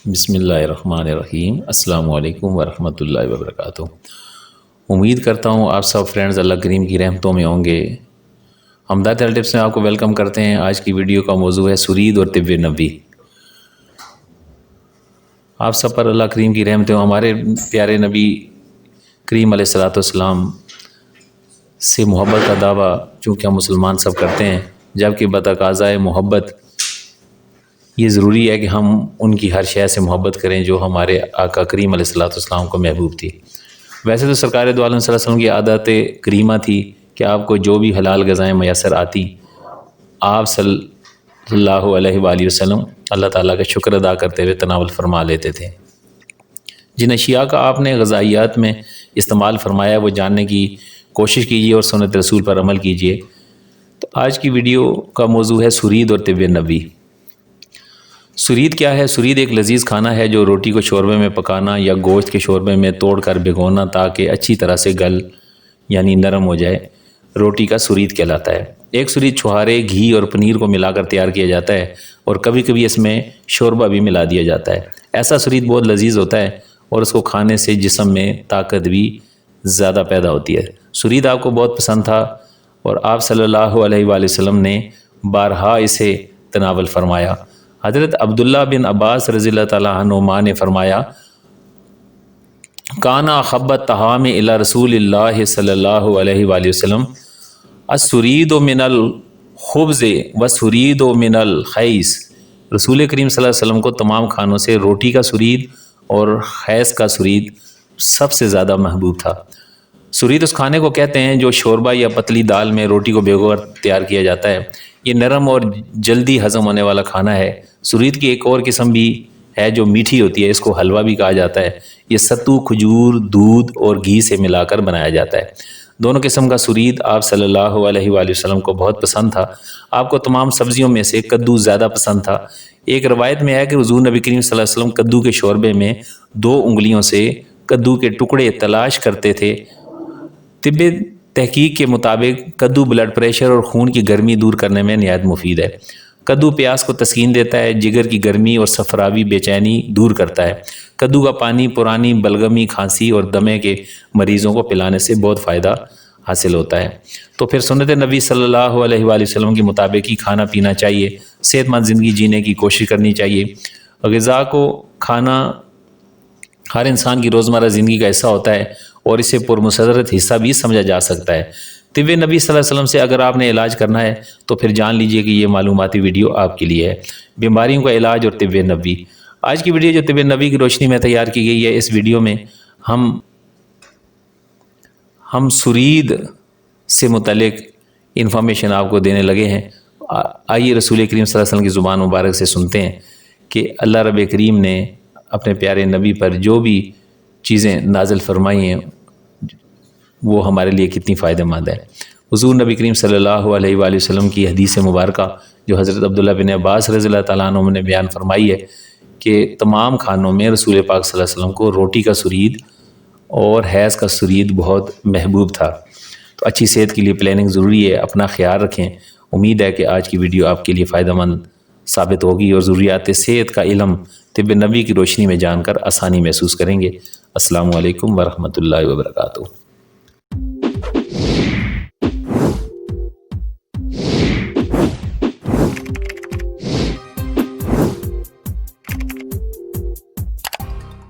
بسم اللہ الرحمن الرحیم۔ السلام علیکم ورحمۃ اللہ وبرکاتہ۔ امید کرتا ہوں آپ سب فرینڈز اللہ کریم کی رحمتوں میں ہوں گے۔ حمدات ٹپس میں آپ کو ویلکم کرتے ہیں۔ آج کی ویڈیو کا موضوع ہے سرید اور طب نبوی۔ آپ سب پر اللہ کریم کی رحمتیں ہوں۔ ہمارے پیارے نبی کریم علیہ الصلوۃ والسلام سے محبت کا دعویٰ چونکہ ہم مسلمان سب کرتے ہیں، جبکہ بتقاضائے محبت یہ ضروری ہے کہ ہم ان کی ہر شے سے محبت کریں جو ہمارے آقا کریم علیہ الصلوۃ والسلام کو محبوب تھی۔ ویسے تو سرکار دو عالم صلی اللہ علیہ وسلم کی عادت کریمہ تھی کہ آپ کو جو بھی حلال غذائیں میسر آتی، آپ صلی اللہ علیہ وآلہ وسلم اللہ تعالیٰ کا شکر ادا کرتے ہوئے تناول فرما لیتے تھے۔ جن اشیاء کا آپ نے غذائیات میں استعمال فرمایا وہ جاننے کی کوشش کیجیے اور سنت رسول پر عمل کیجیے۔ تو آج کی ویڈیو کا موضوع ہے سرید اور طب نبوی۔ سرید کیا ہے؟ سرید ایک لذیذ کھانا ہے جو روٹی کو شوربے میں پکانا یا گوشت کے شوربے میں توڑ کر بھگونا تاکہ اچھی طرح سے گل یعنی نرم ہو جائے، روٹی کا سرید کہلاتا ہے۔ ایک سرید چھہارے، گھی اور پنیر کو ملا کر تیار کیا جاتا ہے اور کبھی کبھی اس میں شوربہ بھی ملا دیا جاتا ہے۔ ایسا سرید بہت لذیذ ہوتا ہے اور اس کو کھانے سے جسم میں طاقت بھی زیادہ پیدا ہوتی ہے۔ سرید آپ کو بہت پسند تھا اور آپ صلی اللہ علیہ وآلہ وسلم نے بارہا اسے تناول فرمایا۔ حضرت عبداللہ بن عباس رضی اللہ تعالیٰ عنہما نے فرمایا، کانا احبت طعام الی رسول اللہ صلی اللہ علیہ وآلہ وسلم السرید من الخبز والسرید من الخیس۔ رسول کریم صلی اللہ علیہ وسلم کو تمام کھانوں سے روٹی کا سرید اور خیس کا سرید سب سے زیادہ محبوب تھا۔ سرید اس کھانے کو کہتے ہیں جو شوربہ یا پتلی دال میں روٹی کو بھگو کر تیار کیا جاتا ہے۔ یہ نرم اور جلدی ہضم ہونے والا کھانا ہے۔ سرید کی ایک اور قسم بھی ہے جو میٹھی ہوتی ہے، اس کو حلوہ بھی کہا جاتا ہے۔ یہ ستو، کھجور، دودھ اور گھی سے ملا کر بنایا جاتا ہے۔ دونوں قسم کا سرید آپ صلی اللہ علیہ وآلہ وسلم کو بہت پسند تھا۔ آپ کو تمام سبزیوں میں سے کدو زیادہ پسند تھا۔ ایک روایت میں ہے کہ حضور نبی کریم صلی اللہ علیہ وسلم کدو کے شوربے میں 2 انگلیوں سے کدو کے ٹکڑے تلاش کرتے تھے۔ طب تحقیق کے مطابق کدو بلڈ پریشر اور خون کی گرمی دور کرنے میں نہایت مفید ہے۔ کدو پیاس کو تسکین دیتا ہے، جگر کی گرمی اور صفراوی بے چینی دور کرتا ہے۔ کدو کا پانی پرانی بلغمی، کھانسی اور دمے کے مریضوں کو پلانے سے بہت فائدہ حاصل ہوتا ہے۔ تو پھر سنت نبی صلی اللہ علیہ وآلہ وسلم کے مطابق ہی کھانا پینا چاہیے، صحت مند زندگی جینے کی کوشش کرنی چاہیے۔ غذا کو کھانا ہر انسان کی روزمرہ زندگی کا حصہ ہوتا ہے اور اسے پرمسرت حصہ بھی سمجھا جا سکتا ہے۔ طب نبی صلی اللہ علیہ وسلم سے اگر آپ نے علاج کرنا ہے تو پھر جان لیجئے کہ یہ معلوماتی ویڈیو آپ کے لیے ہے۔ بیماریوں کا علاج اور طب نبوی۔ آج کی ویڈیو جو طب نبوی کی روشنی میں تیار کی گئی ہے، اس ویڈیو میں ہم سرید سے متعلق انفارمیشن آپ کو دینے لگے ہیں۔ آئیے رسول کریم صلی اللہ علیہ وسلم کی زبان مبارک سے سنتے ہیں کہ اللہ رب کریم نے اپنے پیارے نبی پر جو بھی چیزیں نازل فرمائی ہیں وہ ہمارے لیے کتنی فائدہ مند ہے۔ حضور نبی کریم صلی اللہ علیہ وآلہ وسلم کی حدیث مبارکہ جو حضرت عبداللہ بن عباس رضی اللہ تعالیٰ عنہ نے بیان فرمائی ہے کہ تمام کھانوں میں رسول پاک صلی اللہ علیہ وسلم کو روٹی کا سرید اور حیض کا سرید بہت محبوب تھا۔ تو اچھی صحت کے لیے پلاننگ ضروری ہے، اپنا خیال رکھیں۔ امید ہے کہ آج کی ویڈیو آپ کے لیے فائدہ مند ثابت ہوگی اور ضروریات صحت کا علم طب نبوی کی روشنی میں جان کر آسانی محسوس کریں گے۔ السلام علیکم ورحمۃ اللہ وبرکاتہ۔